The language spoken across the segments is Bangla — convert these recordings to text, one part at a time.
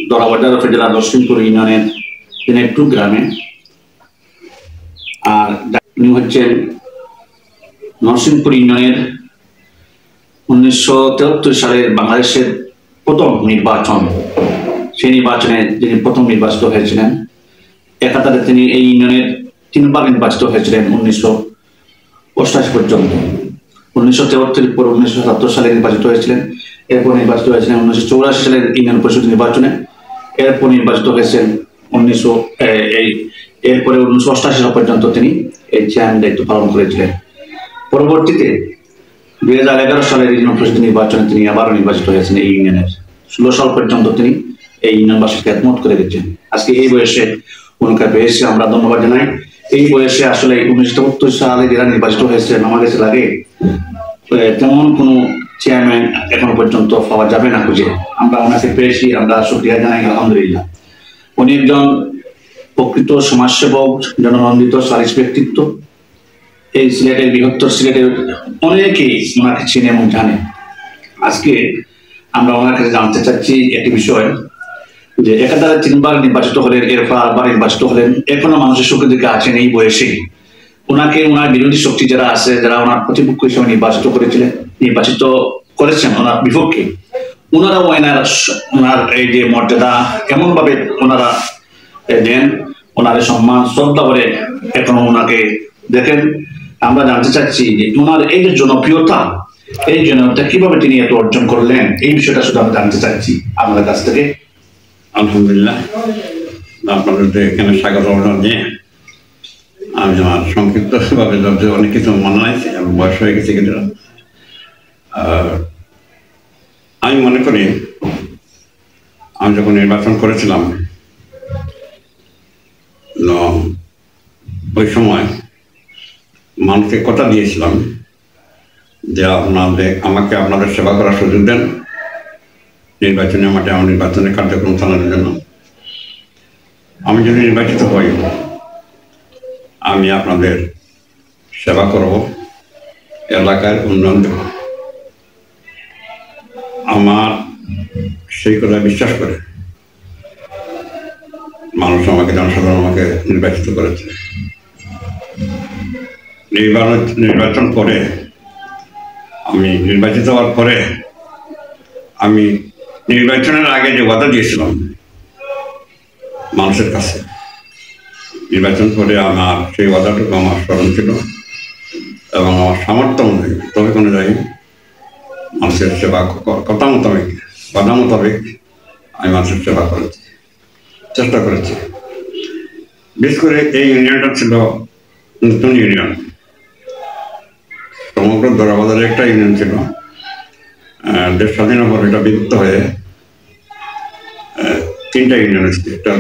দরাবাজার উপজেলা নরসিংপুর ইউনিয়নের দিনাজপুর গ্রামে। আর উনি হচ্ছেন নরসিংপুর ইউনিয়নের 1973 সালের বাংলাদেশের প্রথম নির্বাচন, সেই নির্বাচনে যিনি প্রথম নির্বাচিত হয়েছিলেন। একাধারে তিনি এই ইউনিয়নের 3 বার নির্বাচিত হয়েছিলেন 1988 পর্যন্ত। 1973 পর 1977 সালে নির্বাচিত হয়েছিলেন, এরপর নির্বাচিত হয়েছিলেন 1984 সালের ইউনিয়ন পরিষদ নির্বাচনে, এরপর নির্বাচিত হয়েছেন এরপরে 1988 সাল পর্যন্ত তিনি এই চেয়ারম্যান দায়িত্ব পালন করেছিলেন। পরবর্তীতে 2011 সালের ইউনিয়ন পরিষদ নির্বাচনে তিনি আবারও নির্বাচিত হয়েছেন এই ইউনিয়নের। 16 সাল পর্যন্ত তিনি এই ইউনিয়নবাসীকে একমত করে দিচ্ছেন। আজকে এই বয়সে ওনাকে পেয়েছে, আমরা ধন্যবাদ জানাই। এই বয়সে আসলে 1973 সালে যারা নির্বাচিত হয়েছে, আমার কাছে লাগে তেমন কোনো চেয়ারম্যান এখনো পর্যন্ত পাওয়া যাবে না খুঁজে। আমরা ওনাকে পেয়েছি, আমরা শুকরিয়া জানাই, আলহামদুলিল্লাহ। উনি একজন প্রকৃত সমাজসেবক, জননন্দিত সালিস ব্যক্তিত্ব। এই সিলেটের, বৃহত্তর সিলেটের অনেকেই ওনাকে চিনে এবং জানে। আজকে আমরা ওনার কাছে জানতে চাচ্ছি একটি বিষয়, যে একাধারে 3 বার নির্বাচিত হলেন, এরপর আবার নির্বাচিত হলেন, এখনো মানুষের সুখের দিকে আছেন এই বয়সে। ওনাকে ওনার বিরোধী শক্তি যারা আছে, যারা ওনার প্রতিপক্ষ হিসেবে নির্বাচিত করেছেন ওনার বিপক্ষে, ওনারাও ওনার এই যে মর্যাদা এমন ভাবে ওনারা দেন, ওনার সম্মান শ্রদ্ধা করে এখনো ওনাকে দেখেন। আমরা জানতে চাচ্ছি যে ওনার এই যে জনপ্রিয়তা, এই জনপ্রিয়তা কিভাবে তিনি এত অর্জন করলেন, এই বিষয়টা শুধু আমরা জানতে চাচ্ছি আপনাদের কাছ থেকে। আলহামদুলিল্লাহ, আপনাদের এখানে স্বাগত জানিয়ে আমি আমার সংক্ষিপ্তভাবে অনেক কিছু মনে নাই, বয়স হয়ে গেছে কিন্তু আমি মনে করি আমি যখন নির্বাচন করেছিলাম ওই সময় মানুষকে কথা দিয়েছিলাম যে আমাকে আপনাদের সেবা করার সুযোগ দেন, নির্বাচনে আমার নির্বাচনের কার্যক্রম চালানোর জন্য। আমি যদি নির্বাচিত হই, আমি আপনাদের সেবা করব, এলাকার উন্নয়ন দেব। আমার সেই কথা বিশ্বাস করে মানুষ আমাকে, জনসাধারণ আমাকে নির্বাচিত করেছে। নির্বাচন করে আমি নির্বাচিত হওয়ার পরে আমি নির্বাচনের আগে যে ওয়াদা দিয়েছিলাম মানুষের কাছে, নির্বাচন করে আমার সেই ওয়াদাটুকু আমার স্মরণ ছিল এবং আমার সামর্থ্য অনুযায়ী, তবে অনুযায়ী মানুষের সেবা কথা মোতাবেক, বাধা মোতাবেক আমি মানুষের সেবা করেছি, চেষ্টা করেছি। বিশেষ করে এই ইউনিয়নটা ছিল নতুন ইউনিয়ন, সমগ্র দরাবাজারে একটা ইউনিয়ন ছিল। দেশ স্বাধীনের পর এটা বিভক্ত হয়ে 3টা ইউনিয়ন হয়েছে। একটা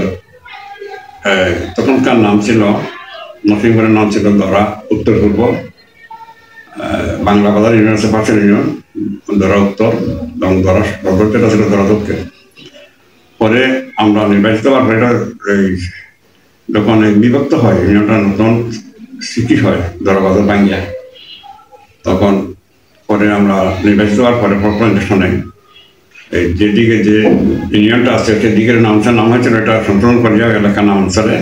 তখনকার নাম ছিল, নরসিংপুরের নাম ছিল দরা উত্তর পূর্ব, বাংলা বাজার ইউনিয়ন হচ্ছে পাশের ইউনিয়ন, দরা উত্তর, এবং দরা যেটা ছিল দরা দক্ষিণ। পরে আমরা নির্বাচিত হওয়ার পরে যখন বিভক্ত হয়, ইউনিয়নটা নতুন সিটি হয় দরাবাজার বাঙ্গিয়া, তখন পরে আমরা নির্বাচিত হওয়ার পরে ইলেকশনে এই যেদিকে যে ইউনিয়নটা আছে সেদিকের নাম হয়েছিল এটা সন্তুলন করিয়া এলাকার নাম অনুসারে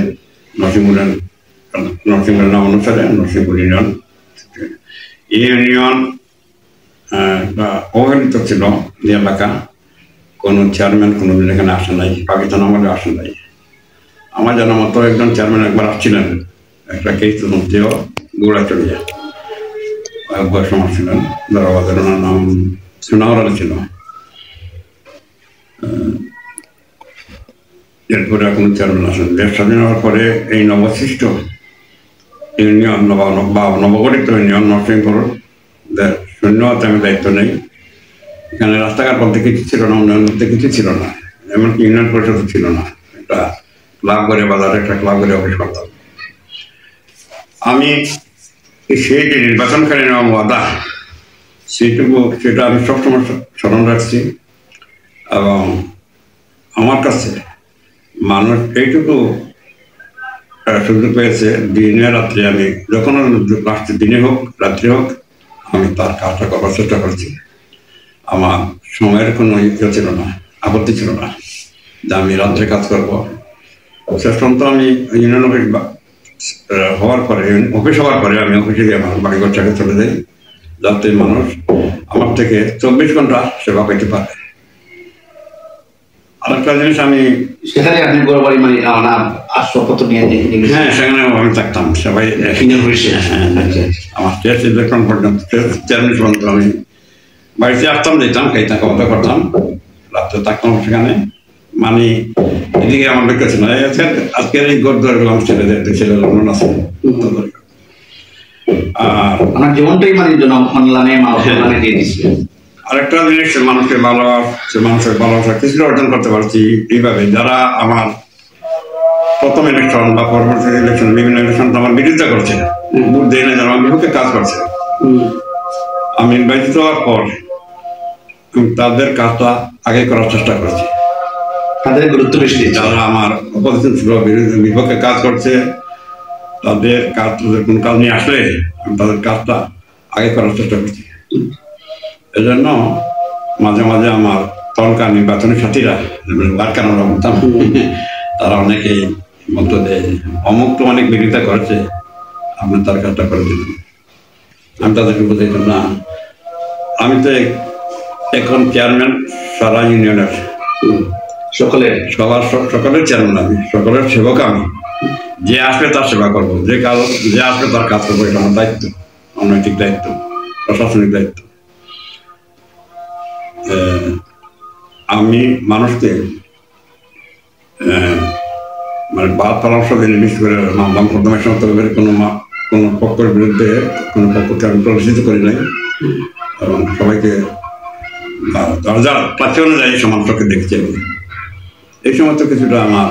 নরসিংপুরের নাম অনুসারে নরসিংপুর ইউনিয়ন। এই ইউনিয়ন অবহেলিত ছিল এই এলাকা, কোনো চেয়ারম্যান কোনোদিন এখানে আসে নাই, পাকিস্তান আমলে আসে নাই। আমার জানা মতো একজন চেয়ারম্যান একবার আসছিলেন, একটা কেস মধ্যেও গোড়া চলিয়া সমাজ ছিলেন দরাবাজার, ওনার নাম সোনাওয়ালা ছিল। এরপরে কোনো চেয়ারম্যান আসেন। দেশ স্বাধীন হওয়ার পরে এই নবসৃষ্ট ইউনিয়ন, নবগঠিত ইউনিয়ন নরসিংপুর শূন্য হাতে আমি দায়িত্ব নেই। এখানে রাস্তাঘাট বলতে কিছু ছিল না, উন্নয়ন বলতে কিছু ছিল না, এমনকি ইউনিয়ন পরিষদ ছিল না। একটা ক্লাব করে বাজারে একটা ক্লাব করে অফিস করতাম আমি। সেই যে নির্বাচনকালীন ওয়াদা, সেটা আমি সবসময় স্মরণ রাখছি। এবং আমার কাছে মানুষ এইটুকু সুযোগ পেয়েছে, দিনে রাত্রে আমি যখন দিনে হোক রাত্রে হোক আমি তার কাজটা করার চেষ্টা করেছি। আমার সময়ের কোনো ইয়ে ছিল না, আপত্তি ছিল না। যে আমি রাত্রে কাজ করবো। শেষ পর্যন্ত আমি ইউনিয়ন অফিস হওয়ার পরে আমি অফিসে গিয়ে আমার বাড়িঘর ছেড়ে চলে যাই, যাতে মানুষ আমার থেকে 24 ঘন্টা সেবা পেতে পারে। আরেকটা জিনিস, আমি সেখানে আপনি বড় বাড়ি মানে আসবাবপত্র নিয়ে হ্যাঁ সেখানে আমি থাকতাম, সবাই আমার স্টেট ইলেকশন পর্যন্ত চেয়ারম্যান পর্যন্ত আমি বাড়িতে আসতাম, যেতাম, খাইতাম, খাওয়া করতাম, রাত্রে থাকতাম সেখানে। মানে এদিকে আমার লোক আছে না, আজকের এই গড় দরগুলো আমার ছেলে মন আছে। আর আমার জীবনটাই মানে অনলাইনে দিয়ে দিচ্ছে। আরেকটা জিনিস, মানুষের ভালোবাসা কিছুটা অর্জন করতে পারছি এইভাবে, যারা আমার প্রথম ইলেকশন বা পরবর্তী ইলেকশন, বিভিন্ন ইলেকশন আমার বিরোধিতা করছে, ভোট দেয় না, যারা আমার বিপক্ষে কাজ করছে, আমি নির্বাচিত হওয়ার পর তাদের কাজটা আগে করার চেষ্টা করছি। তাদের গুরুত্ব বেশি, যারা আমার অপোজিশন ছিল, বিপক্ষে কাজ করছে, তাদের কোন কাজ নিয়ে আসলে আমি তাদের কাজটা আগে করার চেষ্টা করছি। এজন্য মাঝে মাঝে আমার তখনকার নির্বাচনী সাথীরা ওয়ার্কার আমরা বলতাম, তারা অনেকেই মতো দেয় অমুক তো অনেক বিরোধিতা করেছে, আপনি তার কাজটা করে দিলেন। আমি তাদেরকে বুঝাইতাম না, আমি তো এখন চেয়ারম্যান সারা ইউনিয়নের, সকলের চেয়ারম্যান, আমি সকলের সেবক, আমি যে আসবে তার সেবা করবো, যে আসবে তার কাজ করবো, এটা আমার দায়িত্ব, অনৈতিক দায়িত্ব, প্রশাসনিক দায়িত্ব। আমি মানুষকে মানে বাদ পরামর্শ দিয়ে নির্দিষ্ট করে মামলা মোকদ্দমার সমস্ত কোনো পক্ষের বিরুদ্ধে কোনো পক্ষকে আমি প্রদর্শিত করি নাই, এবং সবাইকে যার প্রার্থী অনুযায়ী সমান চোখে দেখতে। এই সময় তো কিছুটা আমার